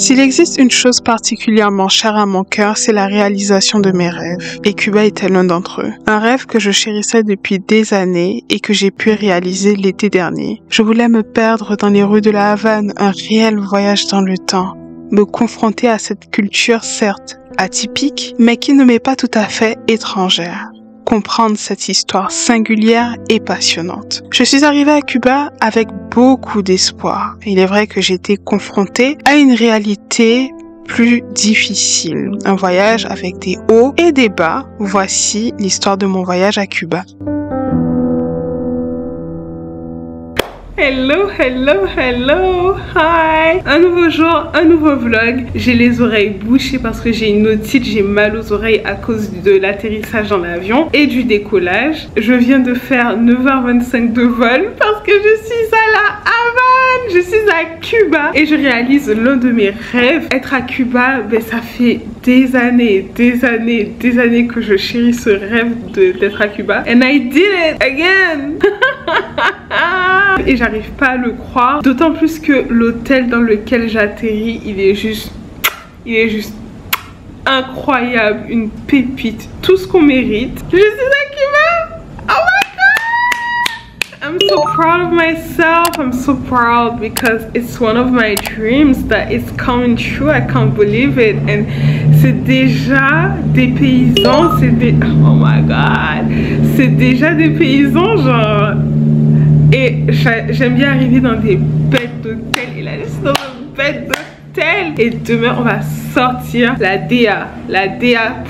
S'il existe une chose particulièrement chère à mon cœur, c'est la réalisation de mes rêves. Et Cuba était l'un d'entre eux. Un rêve que je chérissais depuis des années et que j'ai pu réaliser l'été dernier. Je voulais me perdre dans les rues de la Havane, un réel voyage dans le temps. Me confronter à cette culture certes atypique, mais qui ne m'est pas tout à fait étrangère. Comprendre cette histoire singulière et passionnante. Je suis arrivée à Cuba avec beaucoup d'espoir. Il est vrai que j'ai été confrontée à une réalité plus difficile. Un voyage avec des hauts et des bas. Voici l'histoire de mon voyage à Cuba. Hello, hello, hello, hi. Un nouveau jour, un nouveau vlog. J'ai les oreilles bouchées parce que j'ai une otite, j'ai mal aux oreilles à cause de l'atterrissage dans l'avion et du décollage. Je viens de faire 9h25 de vol parce que je suis à la Havane, je suis à Cuba et je réalise l'un de mes rêves. Être à Cuba, ben, ça fait des années que je chéris ce rêve d'être à Cuba. And I did it again. Et j'arrive pas à le croire, d'autant plus que l'hôtel dans lequel j'atterris, il est juste incroyable, une pépite, tout ce qu'on mérite. Je suis à Cuba. Oh my god, I'm so proud of myself. I'm so proud because it's one of my dreams that is coming true. I can't believe it. And c'est déjà des paysans, oh my god, c'est déjà des paysans genre. Et j'aime bien arriver dans des bêtes d'hôtel. Et là, je suis dans une bête d'hôtel. Et demain, on va sortir la DA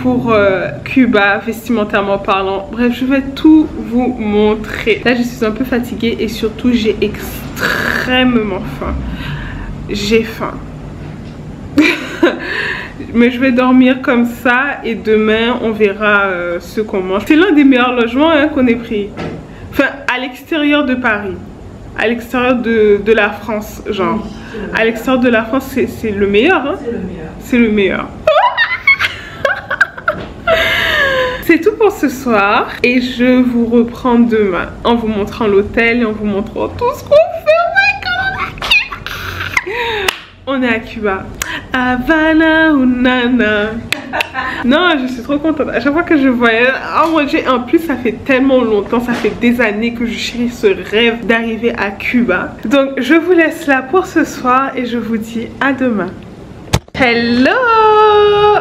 pour Cuba, vestimentairement parlant. Bref, je vais tout vous montrer. Là, je suis un peu fatiguée et surtout, j'ai extrêmement faim. J'ai faim. Mais je vais dormir comme ça et demain, on verra ce qu'on mange. C'est l'un des meilleurs logements hein, qu'on ait pris. Enfin, à l'extérieur de Paris, à l'extérieur de la France, genre. À l'extérieur de la France, c'est le meilleur, hein? C'est le meilleur. C'est tout pour ce soir et je vous reprends demain en vous montrant l'hôtel et en vous montrant tout ce qu'on fait. Oh my god, on est à Cuba. Havana ou nana. Non, je suis trop contente. À chaque fois que je voyage, oh mon dieu, en plus ça fait tellement longtemps, ça fait des années que je chéris ce rêve d'arriver à Cuba. Donc je vous laisse là pour ce soir et je vous dis à demain. Hello!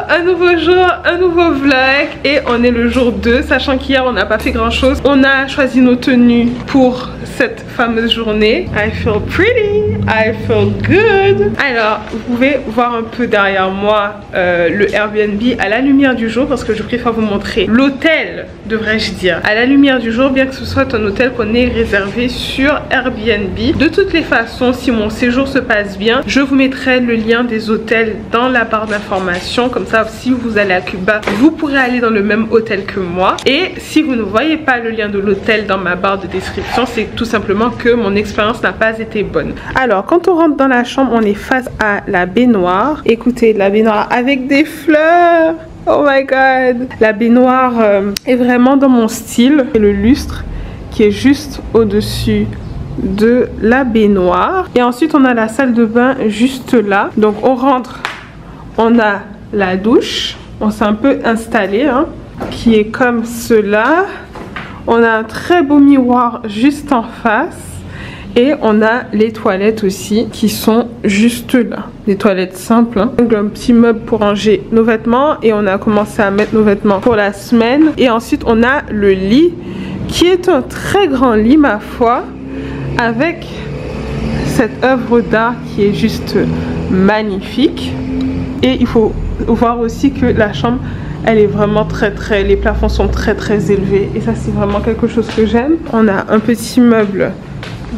Un nouveau jour, un nouveau vlog et on est le jour 2, sachant qu'hier on n'a pas fait grand chose. On a choisi nos tenues pour cette fameuse journée. I feel pretty, I feel good. Alors, vous pouvez voir un peu derrière moi le Airbnb à la lumière du jour parce que je préfère vous montrer l'hôtel, devrais-je dire, à la lumière du jour, bien que ce soit un hôtel qu'on ait réservé sur Airbnb. De toutes les façons, si mon séjour se passe bien, je vous mettrai le lien des hôtels dans la barre d'informations. Comme ça, si vous allez à Cuba, vous pourrez aller dans le même hôtel que moi. Et si vous ne voyez pas le lien de l'hôtel dans ma barre de description, c'est tout simplement que mon expérience n'a pas été bonne. Alors, quand on rentre dans la chambre, on est face à la baignoire. Écoutez, la baignoire avec des fleurs. Oh my god. La baignoire est vraiment dans mon style. Et le lustre qui est juste au-dessus de la baignoire. Et ensuite, on a la salle de bain juste là. Donc, on rentre, on a la douche. On s'est un peu installé, hein, qui est comme cela. On a un très beau miroir juste en face. Et on a les toilettes aussi qui sont juste là. Des toilettes simples. Hein. Donc un petit meuble pour ranger nos vêtements. Et on a commencé à mettre nos vêtements pour la semaine. Et ensuite on a le lit qui est un très grand lit ma foi. Avec cette œuvre d'art qui est juste magnifique. Et il faut voir aussi que la chambre, elle est vraiment les plafonds sont très élevés. Et ça c'est vraiment quelque chose que j'aime. On a un petit meuble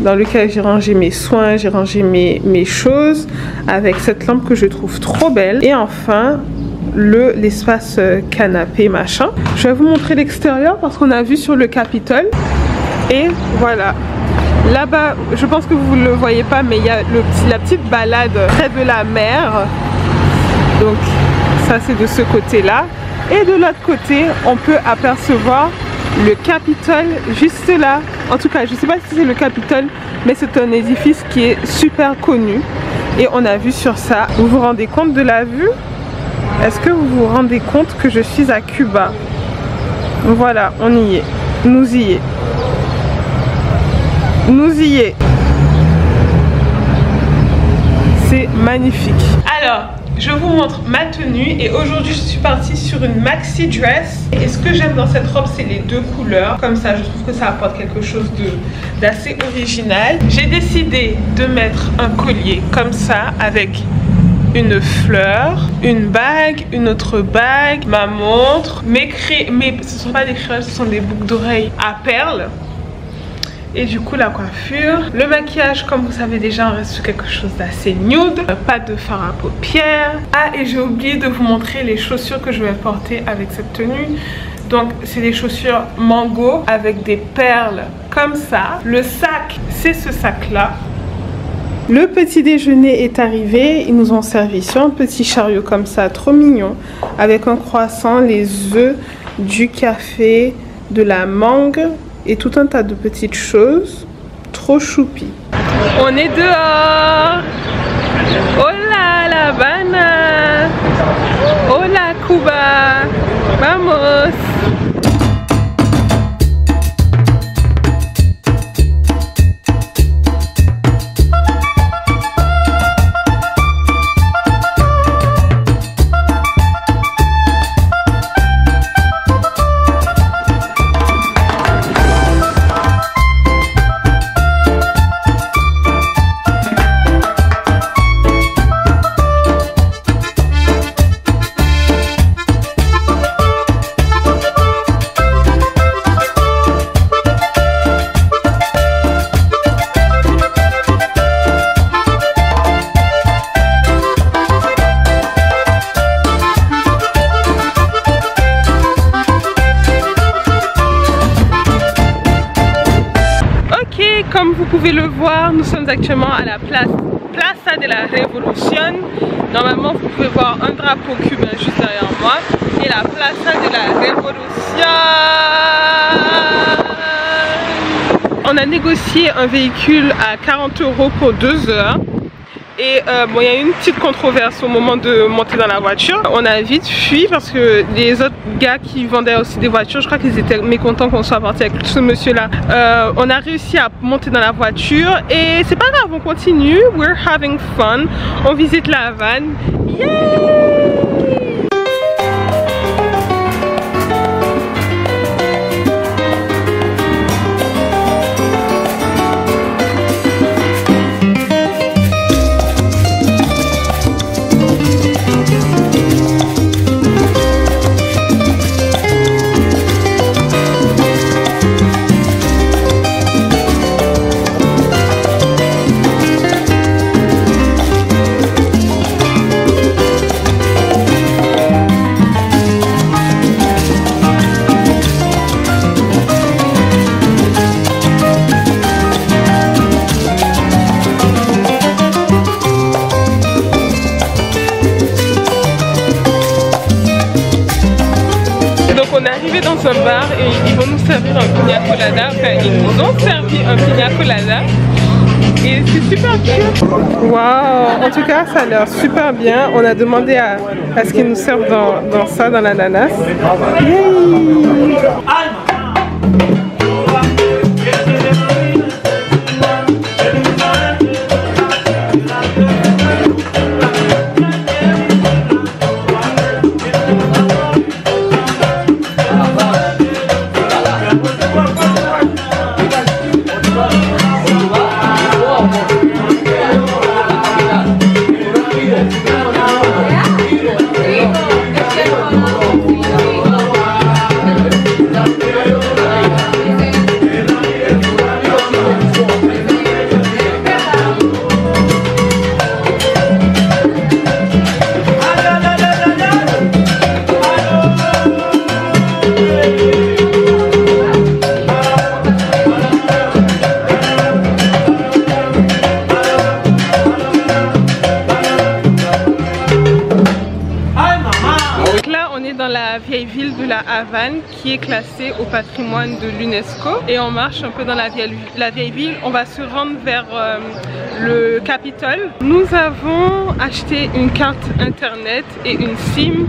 dans lequel j'ai rangé mes soins, j'ai rangé mes choses avec cette lampe que je trouve trop belle. Et enfin l'espace canapé machin. Je vais vous montrer l'extérieur parce qu'on a vu sur le Capitole. Et voilà, là-bas, je pense que vous ne le voyez pas, mais il y a la petite balade près de la mer. Donc ça c'est de ce côté là. Et de l'autre côté, on peut apercevoir le Capitole juste là. En tout cas, je ne sais pas si c'est le Capitole, mais c'est un édifice qui est super connu. et on a vu sur ça. Vous vous rendez compte de la vue? Est-ce que vous vous rendez compte que je suis à Cuba? Voilà, on y est. Nous y est. Nous y est. C'est magnifique. Alors, je vous montre ma tenue et aujourd'hui je suis partie sur une maxi dress. Et ce que j'aime dans cette robe, c'est les deux couleurs. Comme ça, je trouve que ça apporte quelque chose d'assez original. J'ai décidé de mettre un collier comme ça avec une fleur, une bague, une autre bague, ma montre, mais ce ne sont pas des créoles, ce sont des boucles d'oreilles à perles. Et du coup la coiffure, le maquillage, comme vous savez déjà, on reste sur quelque chose d'assez nude, pas de fard à paupières. Ah, et j'ai oublié de vous montrer les chaussures que je vais porter avec cette tenue. Donc c'est des chaussures mango avec des perles comme ça. Le sac, c'est ce sac là. Le petit déjeuner est arrivé, ils nous ont servi sur un petit chariot comme ça, trop mignon, avec un croissant, les œufs, du café, de la mangue et tout un tas de petites choses, trop choupi. On est dehors. Hola La Habana. Hola Cuba. Vamos. Comme vous pouvez le voir, nous sommes actuellement à la Plaza de la Revolución. Normalement, vous pouvez voir un drapeau cubain juste derrière moi. Et la Plaza de la Revolución. On a négocié un véhicule à 40 € pour 2 heures. Et bon, il y a eu une petite controverse au moment de monter dans la voiture. On a vite fui parce que les autres gars qui vendaient aussi des voitures, je crois qu'ils étaient mécontents qu'on soit parti avec ce monsieur là. On a réussi à monter dans la voiture et c'est pas grave, on continue. We're having fun. On visite la Havane. Yay! On est arrivé dans un bar et ils vont nous servir un pina colada. Enfin, ils nous ont servi un pina colada et c'est super cute. Waouh! En tout cas, ça a l'air super bien. On a demandé à ce qu'ils nous servent dans ça, dans l'ananas. Yay! la vieille ville de la Havane qui est classée au patrimoine de l'UNESCO. Et on marche un peu dans la vieille ville. On va se rendre vers le Capitole. Nous avons acheté une carte internet et une SIM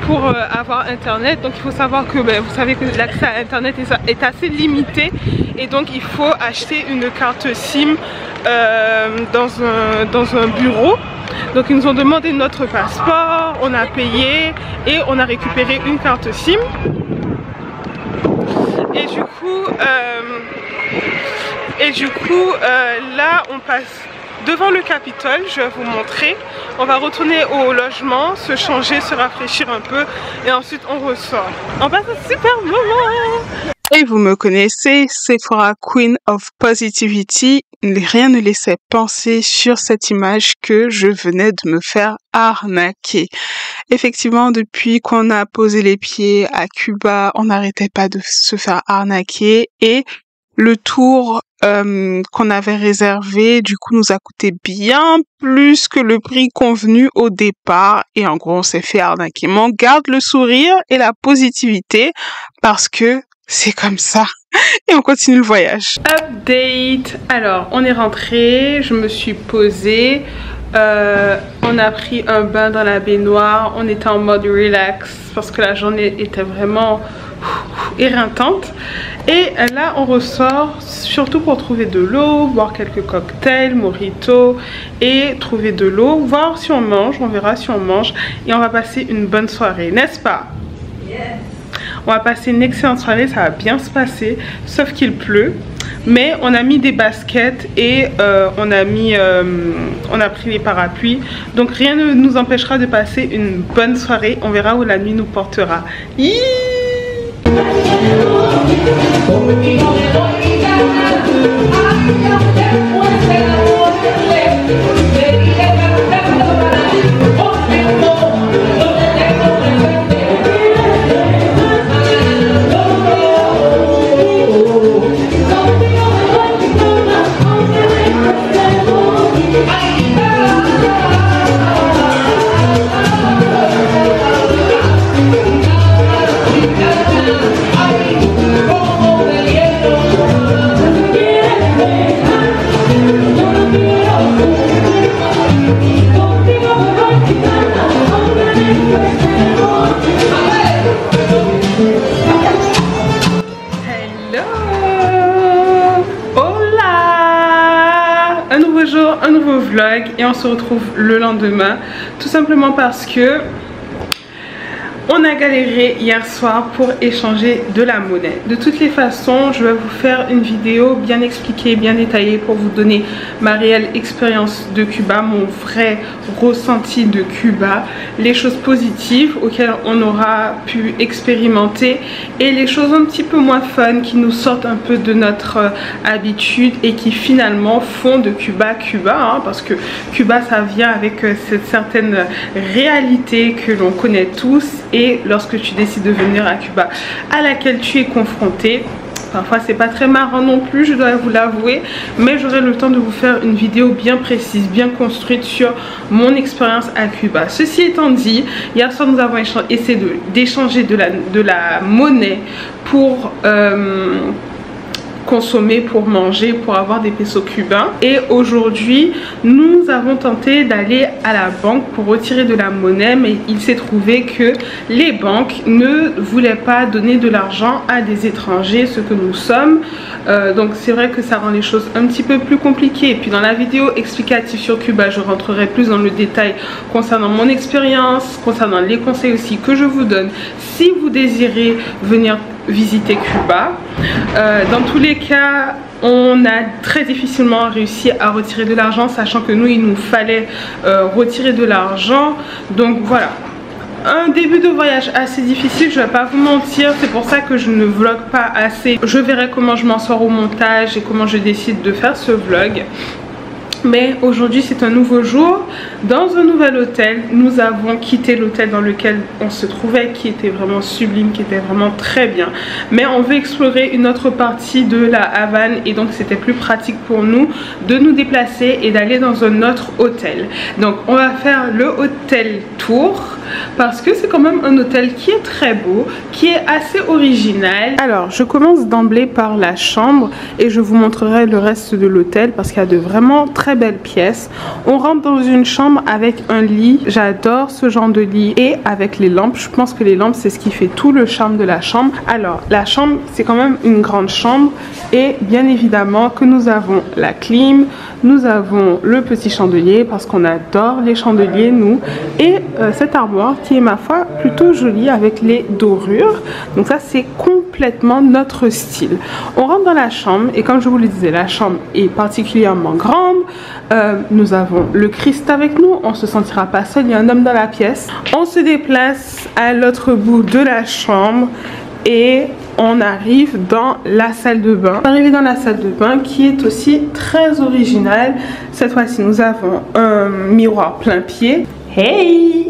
pour avoir internet. Donc il faut savoir que vous savez que l'accès à internet est assez limité et donc il faut acheter une carte SIM dans un bureau. Donc ils nous ont demandé notre passeport, on a payé et on a récupéré une carte SIM. Et du coup, là on passe devant le Capitole, je vais vous montrer. On va retourner au logement, se changer, se rafraîchir un peu et ensuite on ressort. On passe un super moment. Et vous me connaissez, Sephora Queen of Positivity. Rien ne laissait penser sur cette image que je venais de me faire arnaquer. Effectivement, depuis qu'on a posé les pieds à Cuba, on n'arrêtait pas de se faire arnaquer et le tour qu'on avait réservé, du coup, nous a coûté bien plus que le prix convenu au départ. Et en gros, on s'est fait arnaquer. Mais on garde le sourire et la positivité parce que c'est comme ça. Et on continue le voyage. Update. Alors, on est rentré. Je me suis posée. On a pris un bain dans la baignoire. On était en mode relax parce que la journée était vraiment éreintante. Et là on ressort surtout pour trouver de l'eau, boire quelques cocktails, mojito et trouver de l'eau, voir si on mange, on verra si on mange et on va passer une bonne soirée, n'est-ce pas? Yes. On va passer une excellente soirée, ça va bien se passer, sauf qu'il pleut. Mais on a mis des baskets et on a pris les parapluies. Donc rien ne nous empêchera de passer une bonne soirée. On verra où la nuit nous portera. Un nouveau vlog et on se retrouve le lendemain tout simplement parce que on a galéré hier soir pour échanger de la monnaie. De toutes les façons, je vais vous faire une vidéo bien expliquée, bien détaillée pour vous donner ma réelle expérience de Cuba, mon vrai ressenti de Cuba, les choses positives auxquelles on aura pu expérimenter et les choses un petit peu moins fun qui nous sortent un peu de notre habitude et qui finalement font de Cuba Cuba, hein, parce que Cuba ça vient avec cette certaine réalité que l'on connaît tous. Et lorsque tu décides de venir à Cuba, à laquelle tu es confronté, parfois c'est pas très marrant non plus, je dois vous l'avouer, mais j'aurai le temps de vous faire une vidéo bien précise, bien construite sur mon expérience à Cuba. Ceci étant dit, hier soir nous avons essayé d'échanger de la monnaie pour consommer, pour manger, pour avoir des pesos cubains. Et aujourd'hui nous avons tenté d'aller à la banque pour retirer de la monnaie, mais il s'est trouvé que les banques ne voulaient pas donner de l'argent à des étrangers, ce que nous sommes. Donc c'est vrai que ça rend les choses un petit peu plus compliquées. Et puis dans la vidéo explicative sur Cuba, je rentrerai plus dans le détail concernant mon expérience, concernant les conseils aussi que je vous donne si vous désirez venir visiter Cuba. Dans tous les cas, on a très difficilement réussi à retirer de l'argent, sachant que nous il nous fallait retirer de l'argent. Donc voilà, un début de voyage assez difficile, je vais pas vous mentir, c'est pour ça que je ne vlog pas assez. Je verrai comment je m'en sors au montage et comment je décide de faire ce vlog. Mais aujourd'hui c'est un nouveau jour dans un nouvel hôtel. Nous avons quitté l'hôtel dans lequel on se trouvait, qui était vraiment sublime, qui était vraiment très bien. Mais on veut explorer une autre partie de la Havane et donc c'était plus pratique pour nous de nous déplacer et d'aller dans un autre hôtel. Donc on va faire le hôtel tour parce que c'est quand même un hôtel qui est très beau, qui est assez original. Alors je commence d'emblée par la chambre et je vous montrerai le reste de l'hôtel parce qu'il y a de vraiment très belles pièces. On rentre dans une chambre avec un lit. J'adore ce genre de lit et avec les lampes. Je pense que les lampes c'est ce qui fait tout le charme de la chambre. Alors la chambre c'est quand même une grande chambre et bien évidemment que nous avons la clim, nous avons le petit chandelier parce qu'on adore les chandeliers nous et cette armoire qui est ma foi plutôt jolie avec les dorures. Donc ça c'est complètement notre style. On rentre dans la chambre et comme je vous le disais, la chambre est particulièrement grande. Nous avons le Christ avec nous, on se sentira pas seul, il y a un homme dans la pièce. On se déplace à l'autre bout de la chambre et on arrive dans la salle de bain. Arrivé dans la salle de bain qui est aussi très originale. Cette fois-ci nous avons un miroir plein pied. Hey!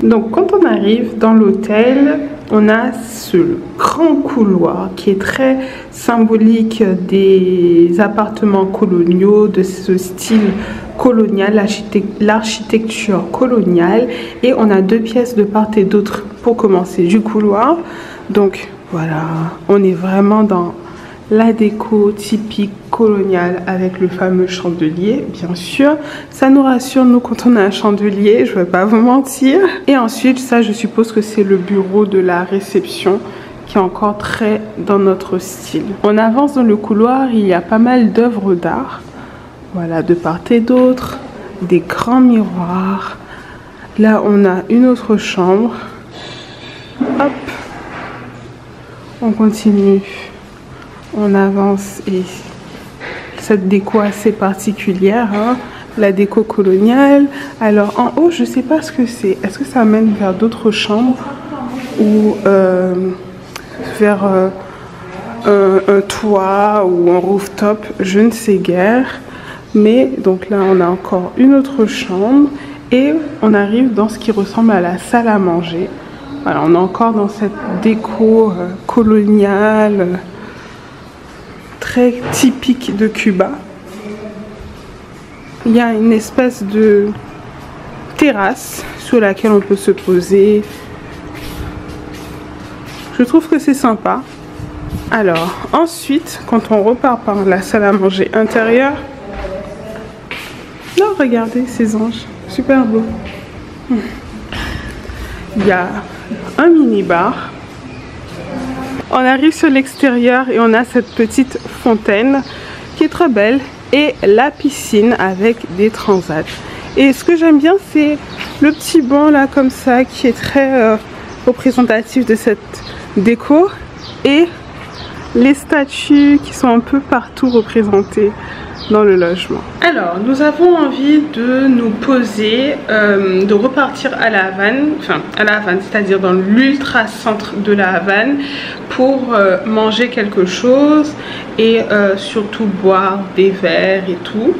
Donc quand on arrive dans l'hôtel, on a ce grand couloir qui est très symbolique des appartements coloniaux, de ce style colonial, l'architecture coloniale. Et on a deux pièces de part et d'autre pour commencer du couloir. Donc voilà, on est vraiment dans la déco typique coloniale avec le fameux chandelier, bien sûr. Ça nous rassure, nous, quand on a un chandelier, je ne vais pas vous mentir. Et ensuite, ça, je suppose que c'est le bureau de la réception qui est encore très dans notre style. On avance dans le couloir, il y a pas mal d'œuvres d'art. Voilà, de part et d'autre, des grands miroirs. Là, on a une autre chambre. Hop, on continue. On avance et cette déco assez particulière, hein, la déco coloniale. Alors en haut, je sais pas ce que c'est. Est-ce que ça mène vers d'autres chambres ou vers un toit ou un rooftop? Je ne sais guère. Mais donc là, on a encore une autre chambre et on arrive dans ce qui ressemble à la salle à manger. Voilà, on est encore dans cette déco coloniale. Très typique de Cuba. Il y a une espèce de terrasse sur laquelle on peut se poser. Je trouve que c'est sympa. Alors ensuite, quand on repart par la salle à manger intérieure, non, regardez ces anges, super beau. Il y a un mini-bar. On arrive sur l'extérieur et on a cette petite fontaine qui est très belle et la piscine avec des transats. Et ce que j'aime bien, c'est le petit banc là comme ça qui est très représentatif de cette déco et les statues qui sont un peu partout représentées dans le logement. Alors nous avons envie de nous poser, de repartir à la Havane, enfin à la Havane, c'est-à-dire dans l'ultra centre de la Havane pour manger quelque chose et surtout boire des verres et tout.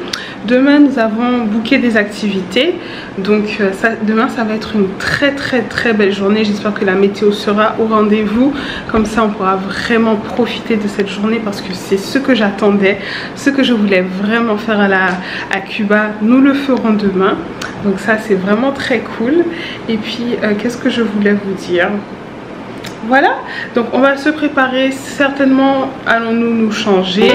Demain nous avons booké des activités, donc demain ça va être une très belle journée. J'espère que la météo sera au rendez-vous, comme ça on pourra vraiment profiter de cette journée parce que c'est ce que j'attendais, ce que je voulais vraiment faire à Cuba. Nous le ferons demain, donc ça c'est vraiment très cool. Et puis qu'est-ce que je voulais vous dire? Voilà, donc on va se préparer, certainement allons-nous nous changer.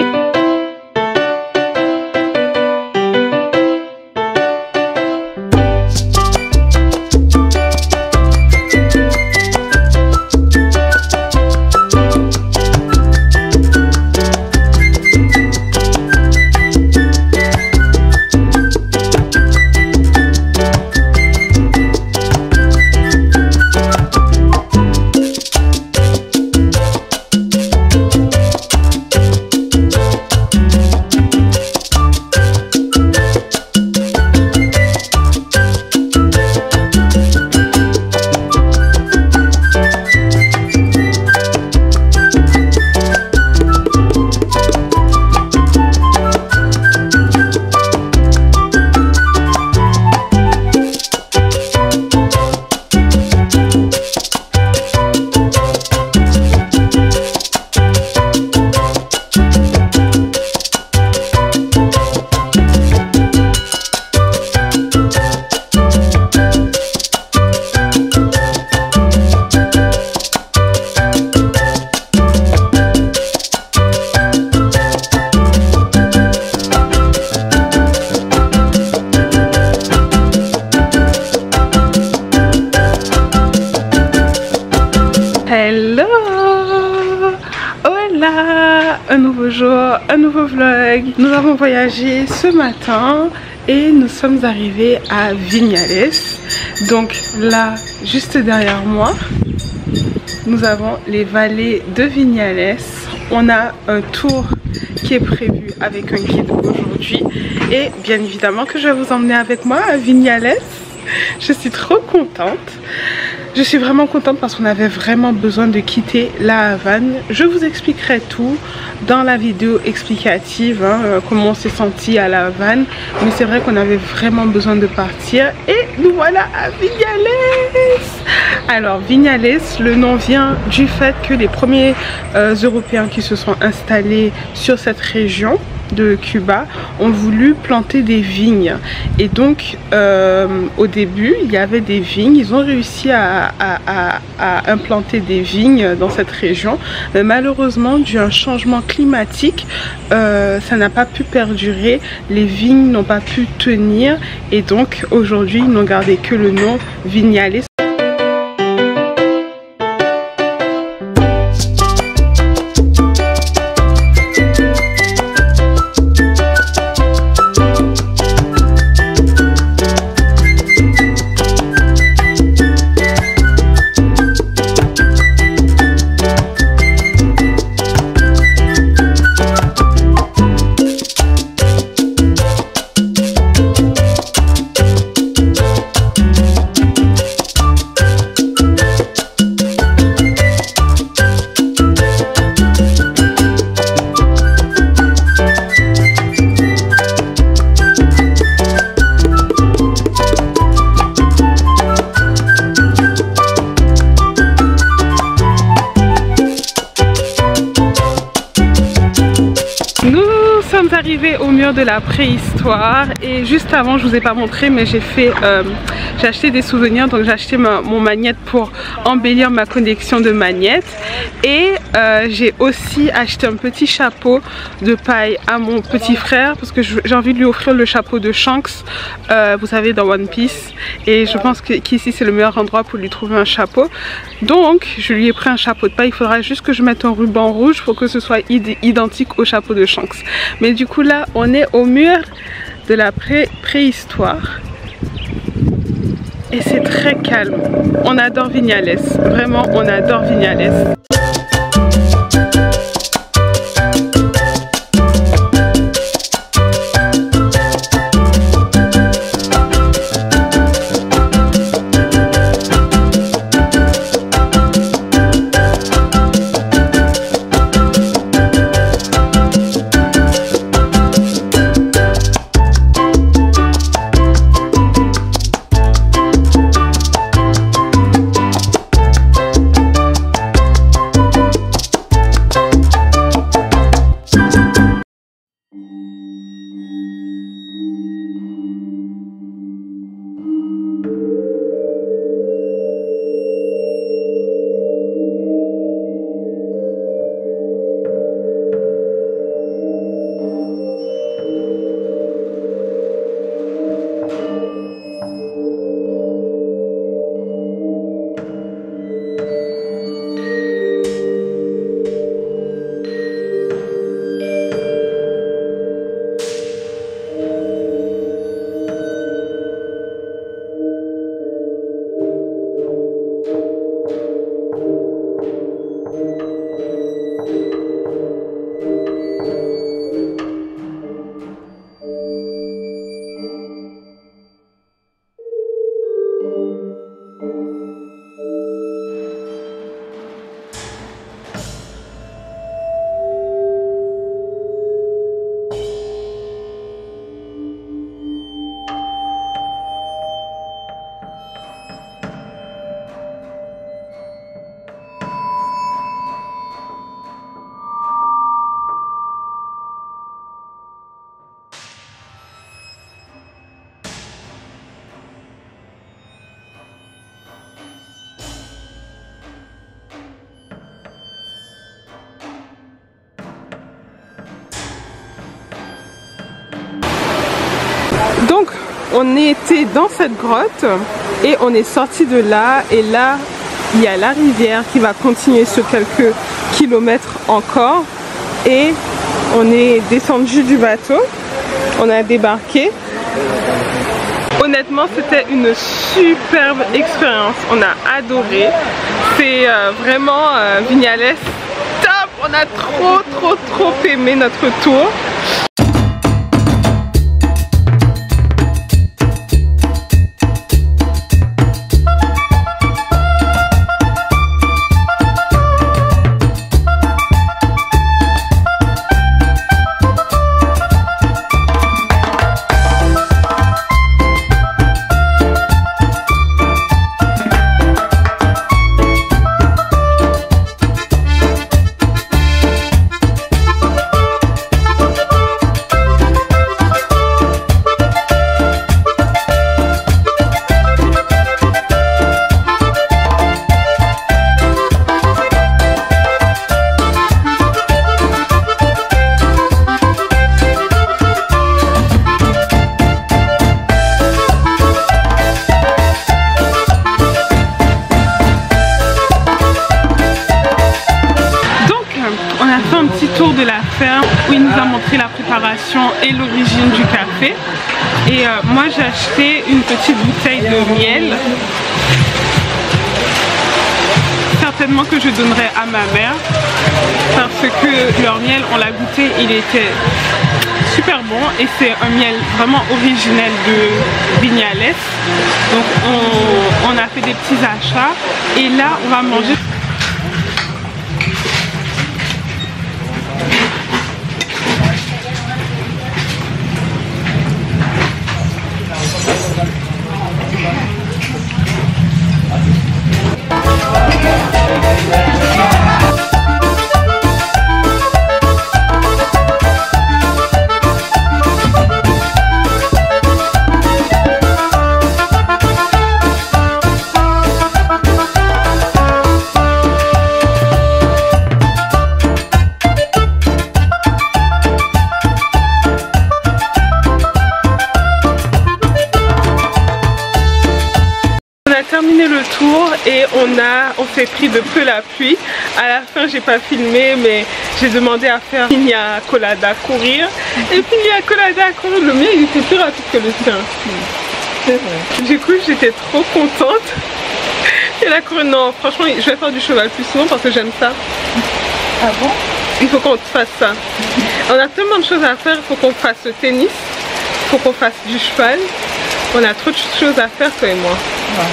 bonjour, un nouveau vlog. Nous avons voyagé ce matin et nous sommes arrivés à Vignales. Donc là, juste derrière moi, nous avons les vallées de Vignales. On a un tour qui est prévu avec un guide aujourd'hui et bien évidemment que je vais vous emmener avec moi à Vignales. Je suis trop contente. Je suis vraiment contente parce qu'on avait vraiment besoin de quitter la Havane. Je vous expliquerai tout dans la vidéo explicative, comment on s'est senti à la Havane. Mais c'est vrai qu'on avait vraiment besoin de partir et nous voilà à Vignales. Alors Vignales, le nom vient du fait que les premiers Européens qui se sont installés sur cette région de Cuba ont voulu planter des vignes et donc au début il y avait des vignes, ils ont réussi à implanter des vignes dans cette région, mais malheureusement dû à un changement climatique ça n'a pas pu perdurer, les vignes n'ont pas pu tenir et donc aujourd'hui ils n'ont gardé que le nom Vignales. Arrivé au mur de la préhistoire et juste avant je vous ai pas montré mais j'ai acheté des souvenirs, donc j'ai acheté mon magnète pour embellir ma collection de magnettes et j'ai aussi acheté un petit chapeau de paille à mon petit frère parce que j'ai envie de lui offrir le chapeau de Shanks, vous savez, dans One Piece, et je pense qu'ici c'est le meilleur endroit pour lui trouver un chapeau, donc je lui ai pris un chapeau de paille. Il faudra juste que je mette un ruban rouge pour que ce soit identique au chapeau de Shanks. Mais du coup là on est au mur de la préhistoire et c'est très calme. On adore Vignales, vraiment on adore Vignales. Donc on était dans cette grotte et on est sorti de là, et là il y a la rivière qui va continuer sur quelques kilomètres encore, et On est descendu du bateau, on a débarqué. Honnêtement, c'était une superbe expérience, on a adoré. C'est vraiment Vignales top, on a trop aimé notre tour. De la ferme où il nous a montré la préparation et l'origine du café. Et moi j'ai acheté une petite bouteille de miel, certainement que je donnerai à ma mère parce que leur miel, on l'a goûté, il était super bon et c'est un miel vraiment originel de Vignales. Donc on a fait des petits achats et là on va manger. Terminé le tour et on s'est pris de peu la pluie. À la fin j'ai pas filmé mais j'ai demandé à faire Pina Colada courir et Pina Colada courir, le mien il était plus rapide que le tien. C'est vrai. Du coup j'étais trop contente. Et la courue, non franchement je vais faire du cheval plus souvent parce que j'aime ça. Ah bon? Il faut qu'on fasse ça. On a tellement de choses à faire, il faut qu'on fasse le tennis, il faut qu'on fasse du cheval. On a trop de choses à faire toi et moi. Ouais.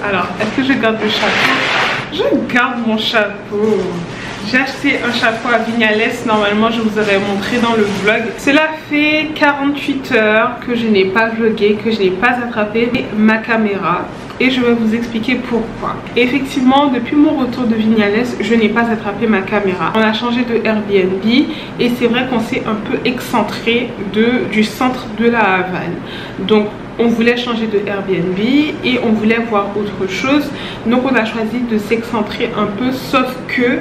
Alors, est-ce que je garde le chapeau? Je garde mon chapeau. J'ai acheté un chapeau à Vignales, normalement je vous aurais montré dans le vlog. Cela fait 48 heures que je n'ai pas vlogué, que je n'ai pas attrapé ma caméra. Et je vais vous expliquer pourquoi. Effectivement, depuis mon retour de Vignales, je n'ai pas attrapé ma caméra. On a changé de Airbnb et c'est vrai qu'on s'est un peu excentré du centre de la Havane. Donc on voulait changer de Airbnb et on voulait voir autre chose. Donc on a choisi de s'excentrer un peu, sauf que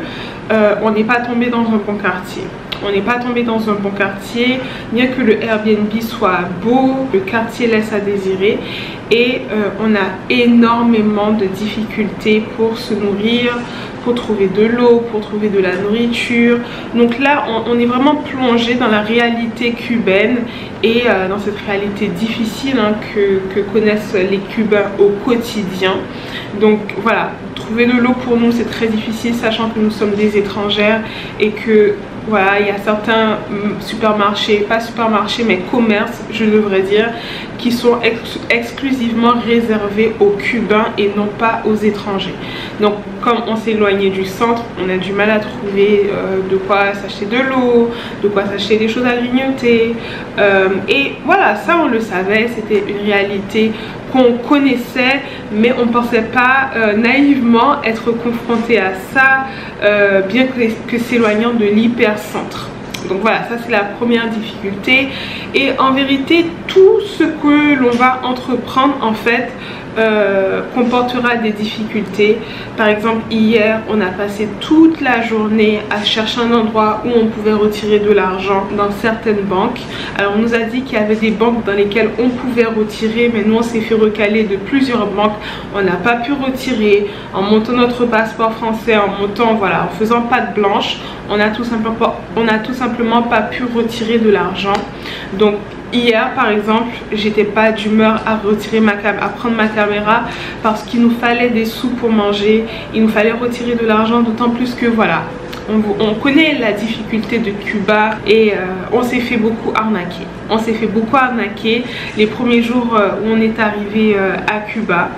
on n'est pas tombé dans un bon quartier. On n'est pas tombé dans un bon quartier, bien que le Airbnb soit beau, le quartier laisse à désirer et on a énormément de difficultés pour se nourrir, pour trouver de l'eau, pour trouver de la nourriture. Donc là on est vraiment plongé dans la réalité cubaine et dans cette réalité difficile hein, que connaissent les Cubains au quotidien. Donc voilà, trouver de l'eau pour nous c'est très difficile, sachant que nous sommes des étrangères et que voilà, il y a certains supermarchés, pas supermarchés mais commerces je devrais dire, qui sont exclusivement réservés aux Cubains et non pas aux étrangers. Donc comme on s'est éloigné du centre, on a du mal à trouver de quoi s'acheter de l'eau, de quoi s'acheter des choses à grignoter. Et voilà, ça on le savait, c'était une réalité qu'on connaissait, mais on ne pensait pas naïvement être confronté à ça, bien que s'éloignant de l'hypercentre. Donc voilà, ça c'est la première difficulté. Et en vérité, tout ce que l'on va entreprendre en fait, comportera des difficultés. Par exemple, hier on a passé toute la journée à chercher un endroit où on pouvait retirer de l'argent dans certaines banques. Alors on nous a dit qu'il y avait des banques dans lesquelles on pouvait retirer, mais nous on s'est fait recaler de plusieurs banques. On n'a pas pu retirer. En montant notre passeport français, en montant, voilà, en faisant patte blanche, on a tout simplement pas pu retirer de l'argent. Donc hier par exemple, j'étais pas d'humeur à prendre ma caméra parce qu'il nous fallait des sous pour manger, il nous fallait retirer de l'argent, d'autant plus que voilà, on connaît la difficulté de Cuba et on s'est fait beaucoup arnaquer. On s'est fait beaucoup arnaquer les premiers jours où on est arrivé à Cuba,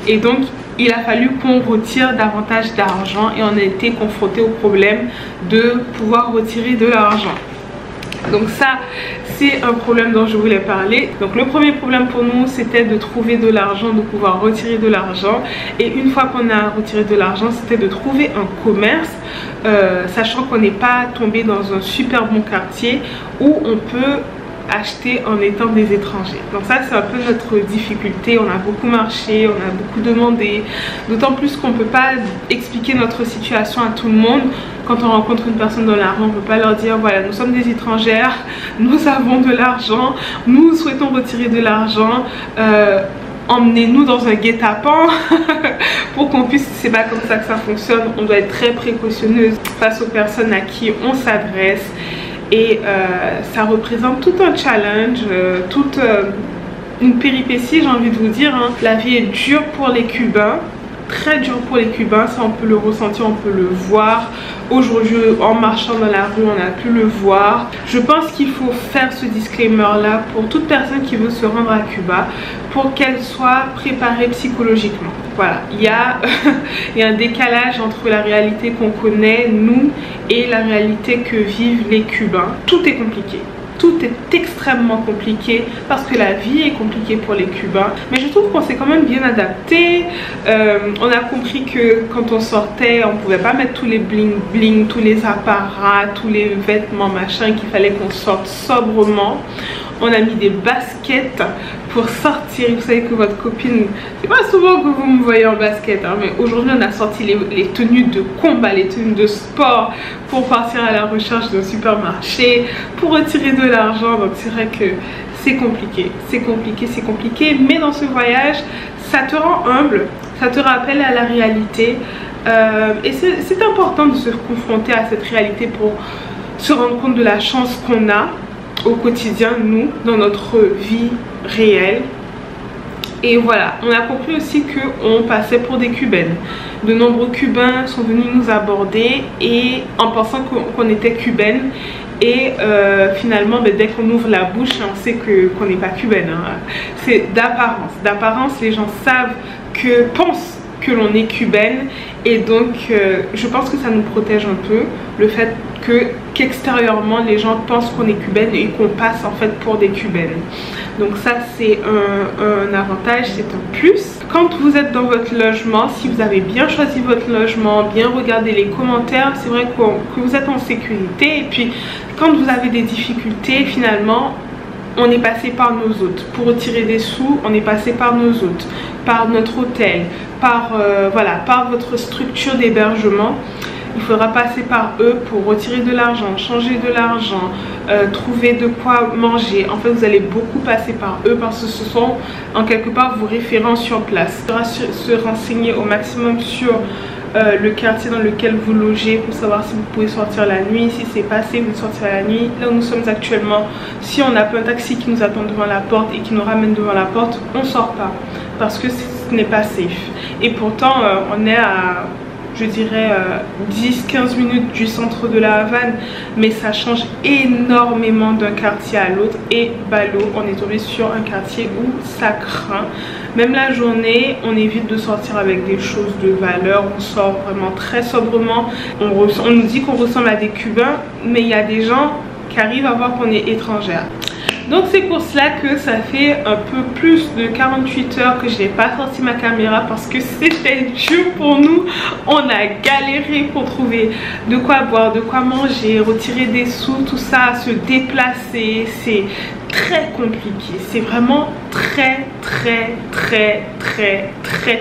et donc il a fallu qu'on retire davantage d'argent et on a été confronté au problème de pouvoir retirer de l'argent. Donc ça, c'est un problème dont je voulais parler. Donc le premier problème pour nous, c'était de trouver de l'argent, de pouvoir retirer de l'argent. Et une fois qu'on a retiré de l'argent, c'était de trouver un commerce, sachant qu'on n'est pas tombé dans un super bon quartier où on peut acheter en étant des étrangers. Donc ça, c'est un peu notre difficulté. On a beaucoup marché, on a beaucoup demandé, d'autant plus qu'on ne peut pas expliquer notre situation à tout le monde. Quand on rencontre une personne dans la rue, on ne peut pas leur dire voilà, nous sommes des étrangères, nous avons de l'argent, nous souhaitons retirer de l'argent, emmenez-nous dans un guet-apens pour qu'on puisse. C'est pas comme ça que ça fonctionne. On doit être très précautionneuse face aux personnes à qui on s'adresse. Et ça représente tout un challenge, toute une péripétie, j'ai envie de vous dire. Hein. La vie est dure pour les Cubains, très dure pour les Cubains, ça on peut le ressentir, on peut le voir. Aujourd'hui, en marchant dans la rue, on a pu le voir. Je pense qu'il faut faire ce disclaimer là pour toute personne qui veut se rendre à Cuba, pour qu'elle soit préparée psychologiquement. Voilà, il y a un décalage entre la réalité qu'on connaît, nous, et la réalité que vivent les Cubains. Tout est compliqué. Tout est extrêmement compliqué parce que la vie est compliquée pour les Cubains. Mais je trouve qu'on s'est quand même bien adapté. On a compris que quand on sortait, on ne pouvait pas mettre tous les bling bling, tous les apparats, tous les vêtements machin, qu'il fallait qu'on sorte sobrement. On a mis des baskets pour sortir. Vous savez que votre copine, c'est pas souvent que vous me voyez en basket, hein, mais aujourd'hui on a sorti les tenues de combat, les tenues de sport pour partir à la recherche d'un supermarché, pour retirer de l'argent. Donc c'est vrai que c'est compliqué, c'est compliqué, c'est compliqué. Mais dans ce voyage, ça te rend humble, ça te rappelle à la réalité. Et c'est important de se confronter à cette réalité pour se rendre compte de la chance qu'on a au quotidien, nous, dans notre vie réelle. Et voilà, on a compris aussi qu'on passait pour des Cubaines. De nombreux Cubains sont venus nous aborder et en pensant qu'on était cubaines. Et finalement, dès qu'on ouvre la bouche, on sait qu'on n'est pas cubaine. Hein. C'est d'apparence. D'apparence, les gens pensent que l'on est cubaine. Et donc, je pense que ça nous protège un peu. Le fait qu'extérieurement, les gens pensent qu'on est cubaine et qu'on passe en fait pour des cubaines. Donc ça, c'est un avantage, c'est un plus. Quand vous êtes dans votre logement, si vous avez bien choisi votre logement, bien regardé les commentaires, c'est vrai que vous êtes en sécurité. Et puis, quand vous avez des difficultés, finalement, on est passé par nos hôtes. Pour retirer des sous, on est passé par nos hôtes, par notre hôtel, voilà, par votre structure d'hébergement. Il faudra passer par eux pour retirer de l'argent, changer de l'argent, trouver de quoi manger. En fait, vous allez beaucoup passer par eux parce que ce sont en quelque part vos référents sur place. Il faudra se renseigner au maximum sur le quartier dans lequel vous logez pour savoir si vous pouvez sortir la nuit. Si c'est passé, vous sortirez la nuit. Là où nous sommes actuellement, si on n'a pas un taxi qui nous attend devant la porte et qui nous ramène devant la porte, on ne sort pas parce que ce n'est pas safe. Et pourtant, on est à, je dirais, 10-15 minutes du centre de la Havane, mais ça change énormément d'un quartier à l'autre. Et ballot, on est tombé sur un quartier où ça craint. Même la journée, on évite de sortir avec des choses de valeur, on sort vraiment très sobrement. On nous dit qu'on ressemble à des Cubains, mais il y a des gens qui arrivent à voir qu'on est étrangère. Donc c'est pour cela que ça fait un peu plus de 48 heures que je n'ai pas sorti ma caméra parce que c'était dur pour nous. On a galéré pour trouver de quoi boire, de quoi manger, retirer des sous, tout ça, se déplacer. très compliqué. C'est vraiment très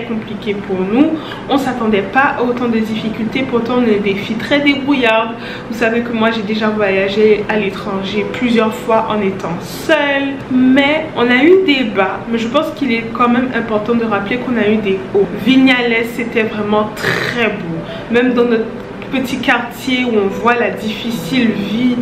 compliqué pour nous. On s'attendait pas à autant de difficultés, pourtant on est des filles très débrouillardes. Vous savez que moi j'ai déjà voyagé à l'étranger plusieurs fois en étant seule, mais on a eu des bas, mais je pense qu'il est quand même important de rappeler qu'on a eu des hauts. Vignales, c'était vraiment très beau, même dans notre petit quartier où on voit la difficile vie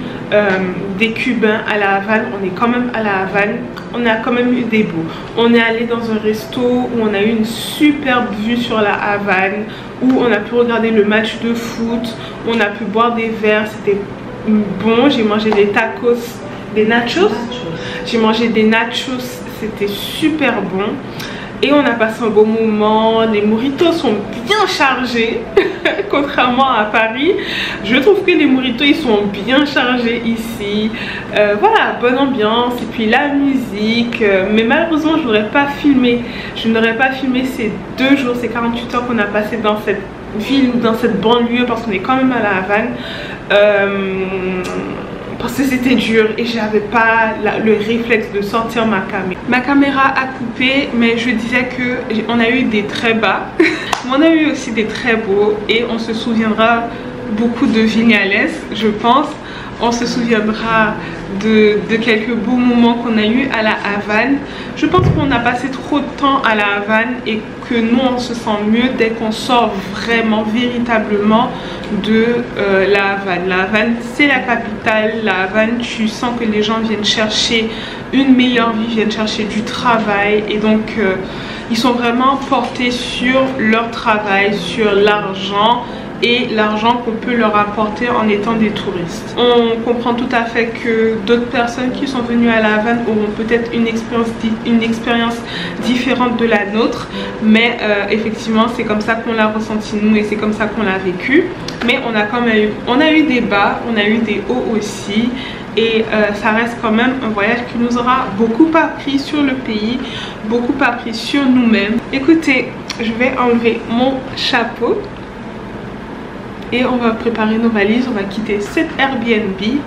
des Cubains à La Havane. On est quand même à La Havane, on a quand même eu des beaux. On est allé dans un resto où on a eu une superbe vue sur La Havane, où on a pu regarder le match de foot, on a pu boire des verres, c'était bon. J'ai mangé des tacos, des nachos. J'ai mangé des nachos, c'était super bon. Et on a passé un beau moment. Les mojitos sont bien chargés contrairement à Paris. Je trouve que les mojitos ils sont bien chargés ici. Voilà, bonne ambiance et puis la musique. Mais malheureusement je n'aurais pas filmé. Je n'aurais pas filmé ces 2 jours, ces 48 heures qu'on a passé dans cette ville ou dans cette banlieue, parce qu'on est quand même à La Havane. Parce que c'était dur et j'avais pas le réflexe de sortir ma caméra. Ma caméra a coupé, mais je disais que on a eu des très bas, mais on a eu aussi des très beaux, et on se souviendra beaucoup de Vignales, je pense. On se souviendra de quelques beaux moments qu'on a eu à La Havane. Je pense qu'on a passé trop de temps à La Havane et que nous on se sent mieux dès qu'on sort vraiment, véritablement de La Havane. La Havane c'est la capitale. La Havane, tu sens que les gens viennent chercher une meilleure vie, viennent chercher du travail, et donc ils sont vraiment portés sur leur travail, sur l'argent et l'argent qu'on peut leur apporter en étant des touristes. On comprend tout à fait que d'autres personnes qui sont venues à La Havane auront peut-être une expérience différente de la nôtre, mais effectivement c'est comme ça qu'on l'a ressenti nous et c'est comme ça qu'on l'a vécu. Mais on a quand même eu des bas, on a eu des hauts aussi, et ça reste quand même un voyage qui nous aura beaucoup appris sur le pays, beaucoup appris sur nous-mêmes. Écoutez, je vais enlever mon chapeau et on va préparer nos valises. On va quitter cet Airbnb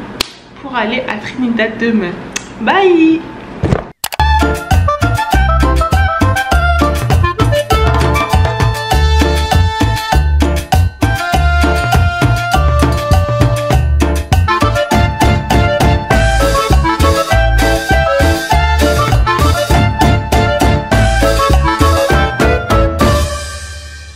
pour aller à Trinidad demain. Bye!